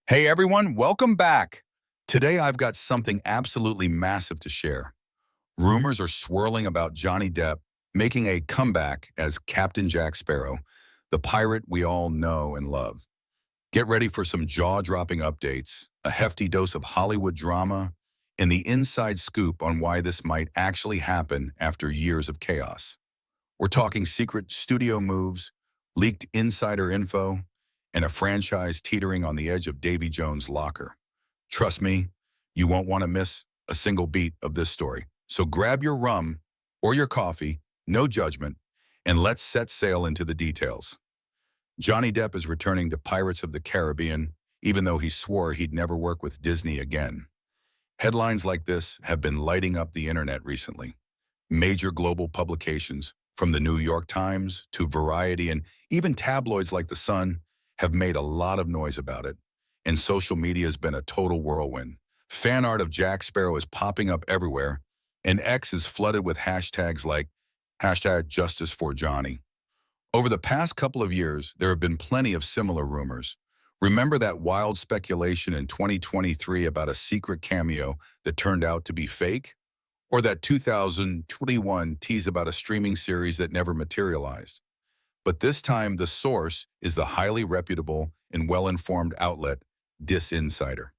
Hey everyone, welcome back. Today I've got something absolutely massive to share. Rumors are swirling about Johnny Depp making a comeback as Captain Jack Sparrow, the pirate we all know and love. Get ready for some jaw-dropping updates, a hefty dose of Hollywood drama, and the inside scoop on why this might actually happen after years of chaos. We're talking secret studio moves, leaked insider info, and a franchise teetering on the edge of Davy Jones' locker. Trust me, you won't want to miss a single beat of this story. So grab your rum or your coffee, no judgment, and let's set sail into the details. Johnny Depp is returning to Pirates of the Caribbean, even though he swore he'd never work with Disney again. Headlines like this have been lighting up the internet recently. Major global publications, from the New York Times to Variety and even tabloids like The Sun, have made a lot of noise about it, and social media has been a total whirlwind. Fan art of Jack Sparrow is popping up everywhere, and X is flooded with hashtags like #JusticeForJohnny. Over the past couple of years, there have been plenty of similar rumors. Remember that wild speculation in 2023 about a secret cameo that turned out to be fake? Or that 2021 tease about a streaming series that never materialized? But this time, the source is the highly reputable and well-informed outlet, Insider.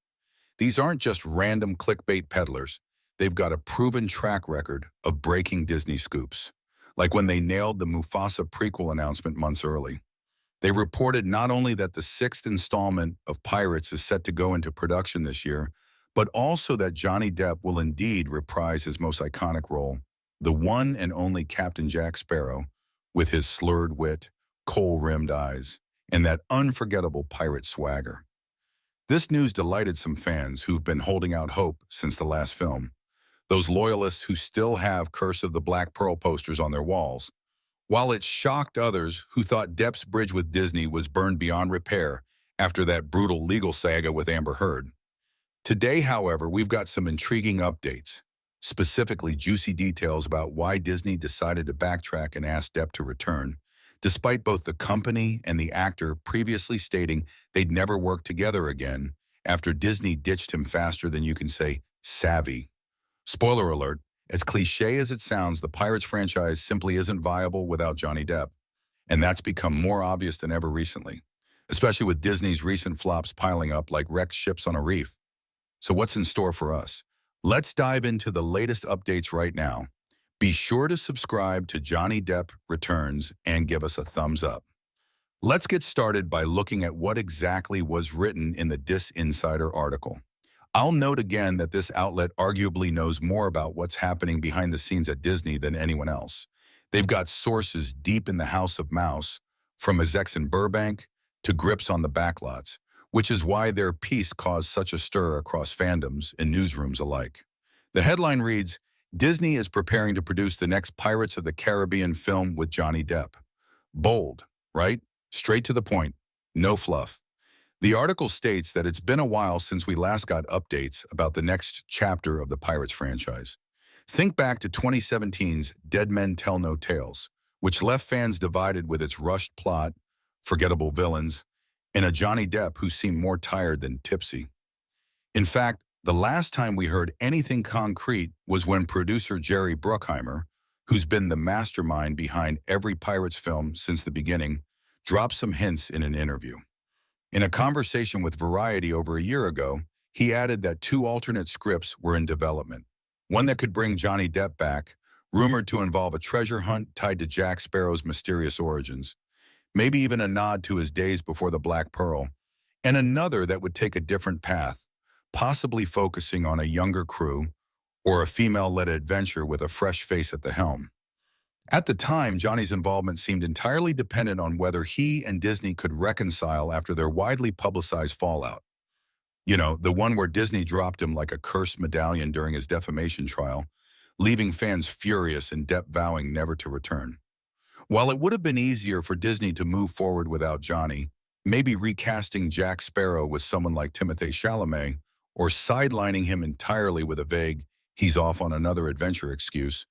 These aren't just random clickbait peddlers. They've got a proven track record of breaking Disney scoops, like when they nailed the Mufasa prequel announcement months early. They reported not only that the sixth installment of Pirates is set to go into production this year, but also that Johnny Depp will indeed reprise his most iconic role, the one and only Captain Jack Sparrow, with his slurred wit, kohl-rimmed eyes, and that unforgettable pirate swagger. This news delighted some fans who've been holding out hope since the last film, those loyalists who still have Curse of the Black Pearl posters on their walls, while it shocked others who thought Depp's bridge with Disney was burned beyond repair after that brutal legal saga with Amber Heard. Today, however, we've got some intriguing updates, specifically juicy details about why Disney decided to backtrack and ask Depp to return, despite both the company and the actor previously stating they'd never work together again after Disney ditched him faster than you can say savvy. Spoiler alert, as cliche as it sounds, the Pirates franchise simply isn't viable without Johnny Depp, and that's become more obvious than ever recently, especially with Disney's recent flops piling up like wrecked ships on a reef. So what's in store for us? Let's dive into the latest updates right now. Be sure to subscribe to Johnny Depp Returns and give us a thumbs up. Let's get started by looking at what exactly was written in the Insider article. I'll note again that this outlet arguably knows more about what's happening behind the scenes at Disney than anyone else. They've got sources deep in the House of Mouse, from execs in Burbank to grips on the backlots, which is why their piece caused such a stir across fandoms and newsrooms alike. The headline reads, Disney is preparing to produce the next Pirates of the Caribbean film with Johnny Depp. Bold, right? Straight to the point. No fluff. The article states that it's been a while since we last got updates about the next chapter of the Pirates franchise. Think back to 2017's Dead Men Tell No Tales, which left fans divided with its rushed plot, forgettable villains, and a Johnny Depp who seemed more tired than tipsy. In fact, the last time we heard anything concrete was when producer Jerry Bruckheimer, who's been the mastermind behind every Pirates film since the beginning, dropped some hints in an interview. In a conversation with Variety over a year ago, he added that 2 alternate scripts were in development. One that could bring Johnny Depp back, rumored to involve a treasure hunt tied to Jack Sparrow's mysterious origins, maybe even a nod to his days before the Black Pearl, and another that would take a different path, possibly focusing on a younger crew or a female-led adventure with a fresh face at the helm. At the time, Johnny's involvement seemed entirely dependent on whether he and Disney could reconcile after their widely publicized fallout. You know, the one where Disney dropped him like a cursed medallion during his defamation trial, leaving fans furious and Depp vowing never to return. While it would have been easier for Disney to move forward without Johnny, maybe recasting Jack Sparrow with someone like Timothée Chalamet, or sidelining him entirely with a vague, he's off on another adventure excuse,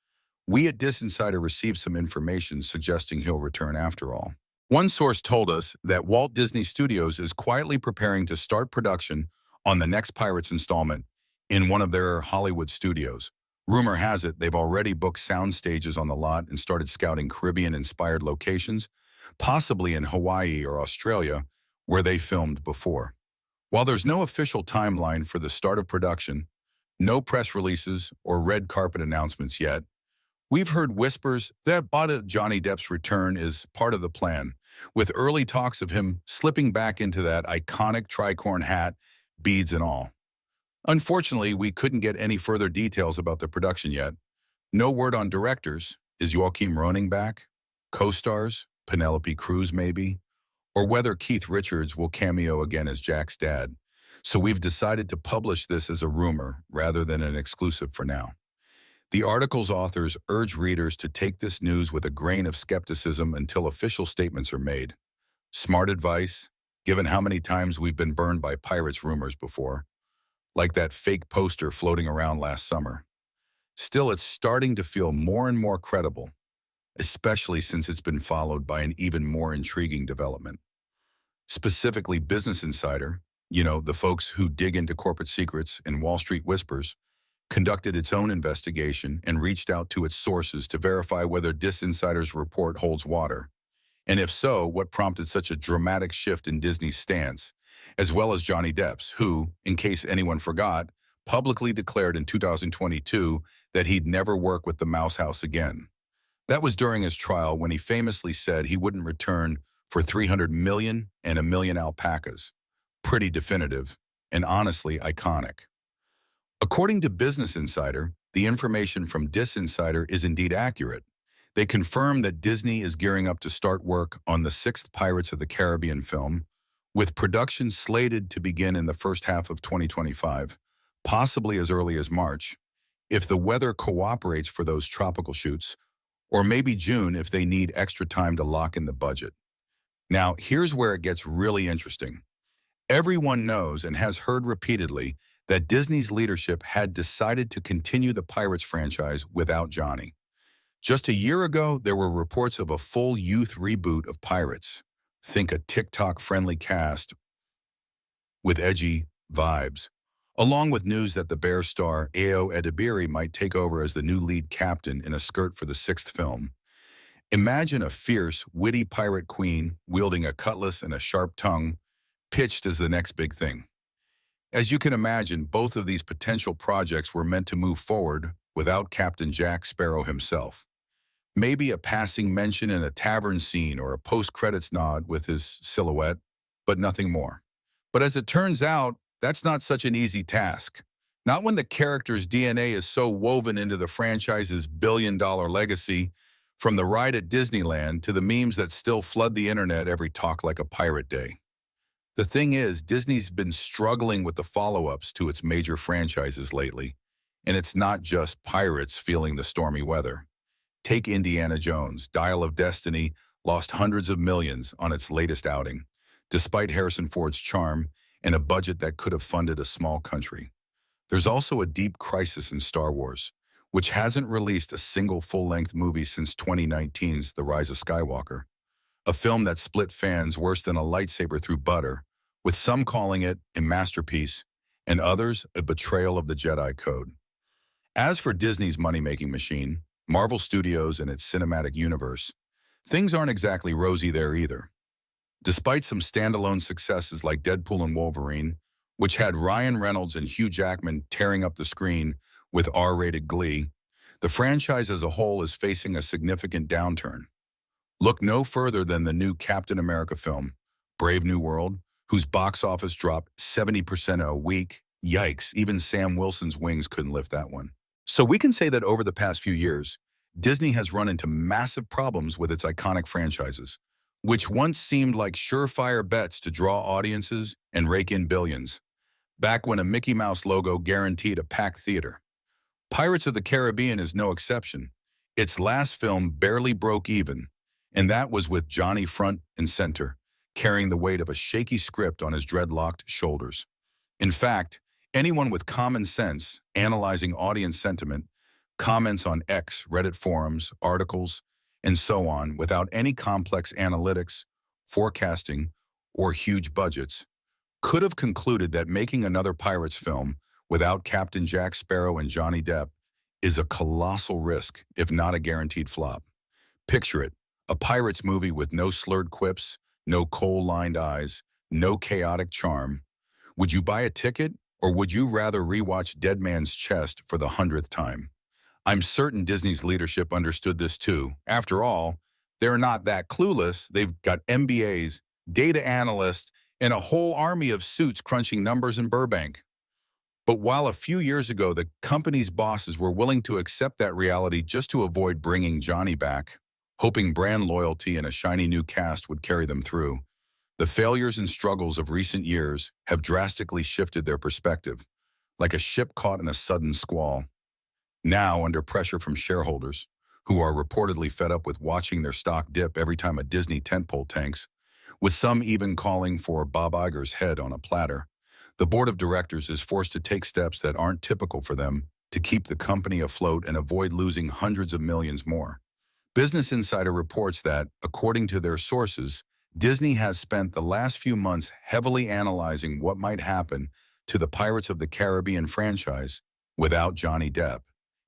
we at Insider received some information suggesting he'll return after all. One source told us that Walt Disney Studios is quietly preparing to start production on the next Pirates installment in one of their Hollywood studios. Rumor has it they've already booked sound stages on the lot and started scouting Caribbean-inspired locations, possibly in Hawaii or Australia, where they filmed before. While there's no official timeline for the start of production, no press releases or red carpet announcements yet, we've heard whispers that Johnny Depp's return is part of the plan, with early talks of him slipping back into that iconic tricorn hat, beads and all. Unfortunately, we couldn't get any further details about the production yet. No word on directors. Is Joachim Roning back? Co-stars? Penelope Cruz maybe? Or whether Keith Richards will cameo again as Jack's dad. So we've decided to publish this as a rumor rather than an exclusive for now. The article's authors urge readers to take this news with a grain of skepticism until official statements are made. Smart advice, given how many times we've been burned by pirates rumors before, like that fake poster floating around last summer. Still, it's starting to feel more and more credible, especially since it's been followed by an even more intriguing development. Specifically, Business Insider, the folks who dig into corporate secrets and Wall Street whispers, conducted its own investigation and reached out to its sources to verify whether Insider's report holds water. And if so, what prompted such a dramatic shift in Disney's stance, as well as Johnny Depp's, who, in case anyone forgot, publicly declared in 2022 that he'd never work with the Mouse House again. That was during his trial when he famously said he wouldn't return for 300 million and a million alpacas. Pretty definitive, and honestly iconic. According to Business Insider, the information from Insider is indeed accurate. They confirm that Disney is gearing up to start work on the sixth Pirates of the Caribbean film, with production slated to begin in the first half of 2025, possibly as early as March, if the weather cooperates for those tropical shoots, or maybe June if they need extra time to lock in the budget. Now, here's where it gets really interesting. Everyone knows and has heard repeatedly that Disney's leadership had decided to continue the Pirates franchise without Johnny. Just a year ago, there were reports of a full youth reboot of Pirates. Think a TikTok-friendly cast with edgy vibes, along with news that the Bear star Ayo Edebiri might take over as the new lead captain in a skirt for the sixth film. Imagine a fierce, witty pirate queen wielding a cutlass and a sharp tongue, pitched as the next big thing. As you can imagine, both of these potential projects were meant to move forward without Captain Jack Sparrow himself. Maybe a passing mention in a tavern scene or a post-credits nod with his silhouette, but nothing more. But as it turns out, that's not such an easy task. Not when the character's DNA is so woven into the franchise's billion-dollar legacy, from the ride at Disneyland to the memes that still flood the internet every Talk Like a Pirate Day. The thing is, Disney's been struggling with the follow-ups to its major franchises lately, and it's not just pirates feeling the stormy weather. Take Indiana Jones. Dial of Destiny lost hundreds of millions on its latest outing, despite Harrison Ford's charm and a budget that could have funded a small country. There's also a deep crisis in Star Wars, which hasn't released a single full-length movie since 2019's The Rise of Skywalker, a film that split fans worse than a lightsaber through butter, with some calling it a masterpiece and others a betrayal of the Jedi Code. As for Disney's money-making machine, Marvel Studios and its cinematic universe, things aren't exactly rosy there either. Despite some standalone successes like Deadpool and Wolverine, which had Ryan Reynolds and Hugh Jackman tearing up the screen with R-rated glee, the franchise as a whole is facing a significant downturn. Look no further than the new Captain America film, Brave New World, whose box office dropped 70% in a week. Yikes, even Sam Wilson's wings couldn't lift that one. So we can say that over the past few years, Disney has run into massive problems with its iconic franchises, which once seemed like surefire bets to draw audiences and rake in billions, back when a Mickey Mouse logo guaranteed a packed theater. Pirates of the Caribbean is no exception. Its last film barely broke even, and that was with Johnny front and center, carrying the weight of a shaky script on his dreadlocked shoulders. In fact, anyone with common sense, analyzing audience sentiment, comments on X, Reddit forums, articles, and so on, without any complex analytics forecasting, or huge budgets, could have concluded that making another Pirates film without Captain Jack Sparrow and Johnny Depp is a colossal risk, if not a guaranteed flop. Picture it, a Pirates movie with no slurred quips, no coal-lined eyes, no chaotic charm. Would you buy a ticket, or would you rather rewatch Dead Man's Chest for the 100th time? I'm certain Disney's leadership understood this too. After all, they're not that clueless. They've got MBAs, data analysts, and a whole army of suits crunching numbers in Burbank. But while a few years ago the company's bosses were willing to accept that reality just to avoid bringing Johnny back, hoping brand loyalty and a shiny new cast would carry them through, the failures and struggles of recent years have drastically shifted their perspective, like a ship caught in a sudden squall. Now, under pressure from shareholders, who are reportedly fed up with watching their stock dip every time a Disney tentpole tanks, with some even calling for Bob Iger's head on a platter, the board of directors is forced to take steps that aren't typical for them to keep the company afloat and avoid losing hundreds of millions more. Business Insider reports that, according to their sources, Disney has spent the last few months heavily analyzing what might happen to the Pirates of the Caribbean franchise without Johnny Depp,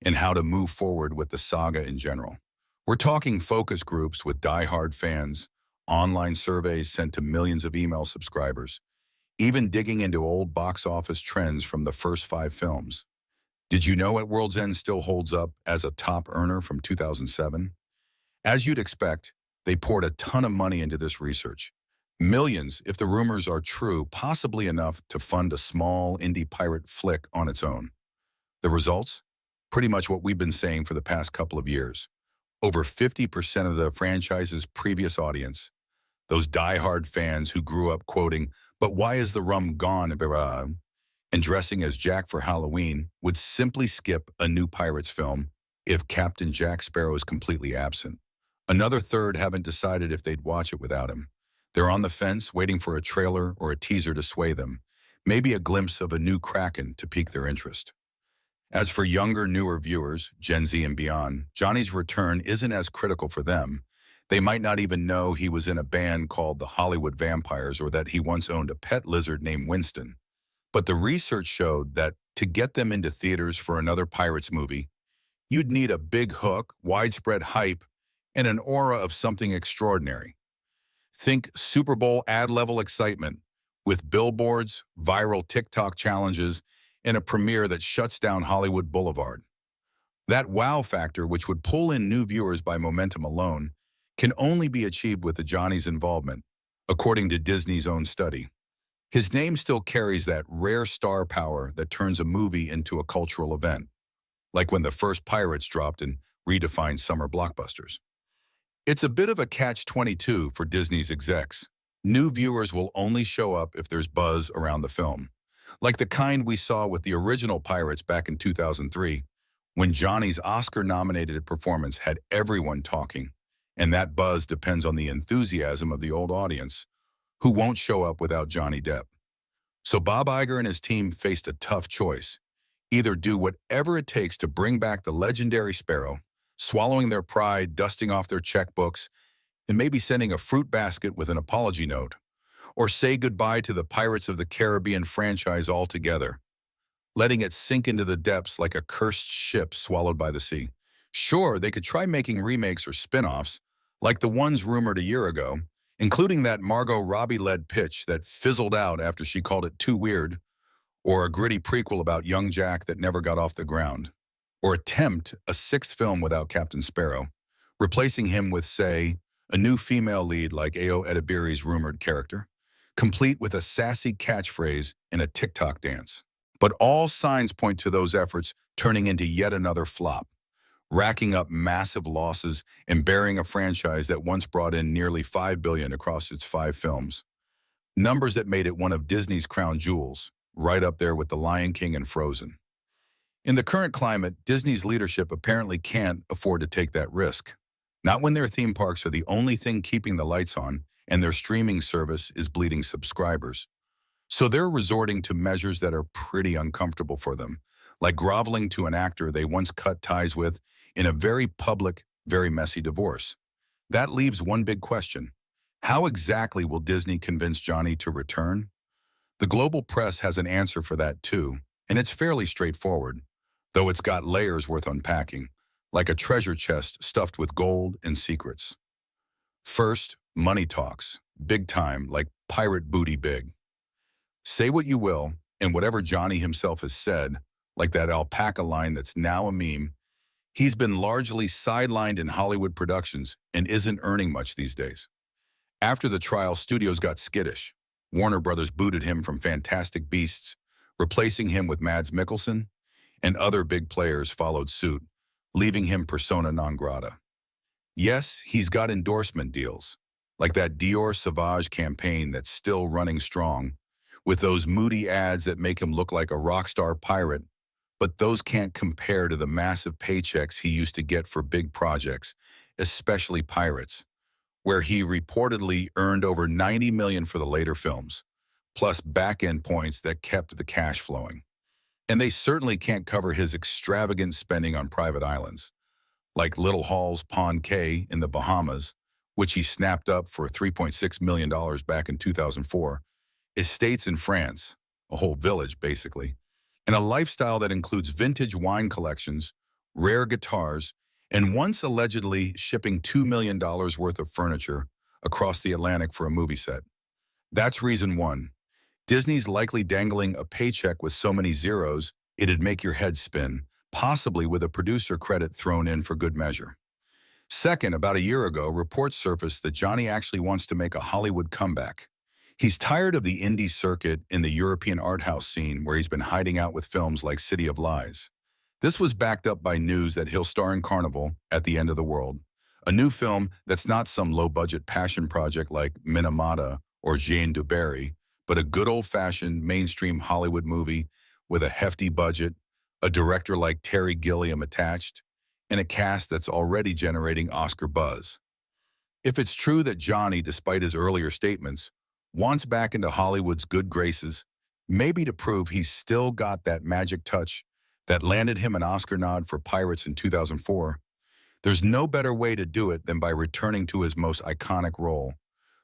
and how to move forward with the saga in general. We're talking focus groups with die-hard fans, online surveys sent to millions of email subscribers, even digging into old box office trends from the first 5 films. Did you know At World's End still holds up as a top earner from 2007? As you'd expect, they poured a ton of money into this research. Millions, if the rumors are true, possibly enough to fund a small indie pirate flick on its own. The results? Pretty much what we've been saying for the past couple of years. Over 50% of the franchise's previous audience, those die-hard fans who grew up quoting, "But why is the rum gone?" and dressing as Jack for Halloween, would simply skip a new Pirates film if Captain Jack Sparrow is completely absent. Another third haven't decided if they'd watch it without him. They're on the fence, waiting for a trailer or a teaser to sway them, maybe a glimpse of a new Kraken to pique their interest. As for younger, newer viewers, Gen Z and beyond, Johnny's return isn't as critical for them. They might not even know he was in a band called the Hollywood Vampires or that he once owned a pet lizard named Winston. But the research showed that to get them into theaters for another Pirates movie, you'd need a big hook, widespread hype, and an aura of something extraordinary. Think Super Bowl ad-level excitement with billboards, viral TikTok challenges, and a premiere that shuts down Hollywood Boulevard. That wow factor, which would pull in new viewers by momentum alone, can only be achieved with the Johnny's involvement, according to Disney's own study. His name still carries that rare star power that turns a movie into a cultural event, like when the first Pirates dropped and redefined summer blockbusters. It's a bit of a catch-22 for Disney's execs. New viewers will only show up if there's buzz around the film, like the kind we saw with the original Pirates back in 2003, when Johnny's Oscar-nominated performance had everyone talking, and that buzz depends on the enthusiasm of the old audience, who won't show up without Johnny Depp. So Bob Iger and his team faced a tough choice. Either do whatever it takes to bring back the legendary Sparrow, swallowing their pride, dusting off their checkbooks, and maybe sending a fruit basket with an apology note, or say goodbye to the Pirates of the Caribbean franchise altogether, letting it sink into the depths like a cursed ship swallowed by the sea. Sure, they could try making remakes or spin-offs, like the ones rumored a year ago, including that Margot Robbie-led pitch that fizzled out after she called it too weird, or a gritty prequel about young Jack that never got off the ground, or attempt a 6th film without Captain Sparrow, replacing him with, say, a new female lead like Ayo Edebiri's rumored character, complete with a sassy catchphrase and a TikTok dance. But all signs point to those efforts turning into yet another flop, racking up massive losses and burying a franchise that once brought in nearly $5 billion across its 5 films. Numbers that made it one of Disney's crown jewels, right up there with The Lion King and Frozen. In the current climate, Disney's leadership apparently can't afford to take that risk. Not when their theme parks are the only thing keeping the lights on and their streaming service is bleeding subscribers. So they're resorting to measures that are pretty uncomfortable for them, like groveling to an actor they once cut ties with in a very public, very messy divorce. That leaves one big question. How exactly will Disney convince Johnny to return? The global press has an answer for that too, and it's fairly straightforward, though it's got layers worth unpacking, like a treasure chest stuffed with gold and secrets. First, money talks, big time, like pirate booty big. Say what you will, and whatever Johnny himself has said, like that alpaca line that's now a meme, he's been largely sidelined in Hollywood productions and isn't earning much these days. After the trial, studios got skittish. Warner Brothers booted him from Fantastic Beasts, replacing him with Mads Mikkelsen, and other big players followed suit, leaving him persona non grata. Yes, he's got endorsement deals, like that Dior Sauvage campaign that's still running strong, with those moody ads that make him look like a rock star pirate, but those can't compare to the massive paychecks he used to get for big projects, especially Pirates, where he reportedly earned over 90 million for the later films, plus back-end points that kept the cash flowing. And they certainly can't cover his extravagant spending on private islands, like Little Hall's Pond Cay in the Bahamas, which he snapped up for $3.6 million back in 2004, estates in France, a whole village basically, and a lifestyle that includes vintage wine collections, rare guitars, and once allegedly shipping $2 million worth of furniture across the Atlantic for a movie set. That's reason one. Disney's likely dangling a paycheck with so many zeros, it'd make your head spin, possibly with a producer credit thrown in for good measure. Second, about a year ago, reports surfaced that Johnny actually wants to make a Hollywood comeback. He's tired of the indie circuit in the European art house scene where he's been hiding out with films like City of Lies. This was backed up by news that he'll star in Carnival at the End of the World, a new film that's not some low-budget passion project like Minamata or Jeanne du Barry, but a good old-fashioned mainstream Hollywood movie with a hefty budget, a director like Terry Gilliam attached, and a cast that's already generating Oscar buzz. If it's true that Johnny, despite his earlier statements, wants back into Hollywood's good graces, maybe to prove he's still got that magic touch that landed him an Oscar nod for Pirates in 2004, there's no better way to do it than by returning to his most iconic role,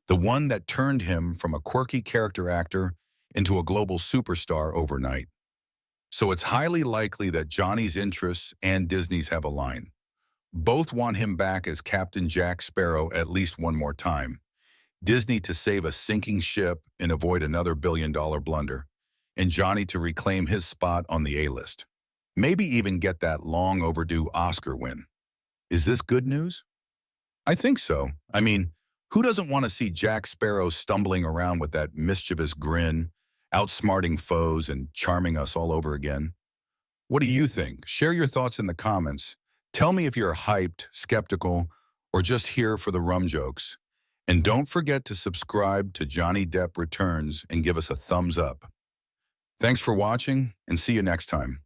the one that turned him from a quirky character actor into a global superstar overnight. So it's highly likely that Johnny's interests and Disney's have aligned. Both want him back as Captain Jack Sparrow at least one more time. Disney to save a sinking ship and avoid another billion-dollar blunder, and Johnny to reclaim his spot on the A-list. Maybe even get that long-overdue Oscar win. Is this good news? I think so. I mean, who doesn't want to see Jack Sparrow stumbling around with that mischievous grin, outsmarting foes and charming us all over again? What do you think? Share your thoughts in the comments. Tell me if you're hyped, skeptical, or just here for the rum jokes. And don't forget to subscribe to Johnny Depp Returns and give us a thumbs up. Thanks for watching, and see you next time.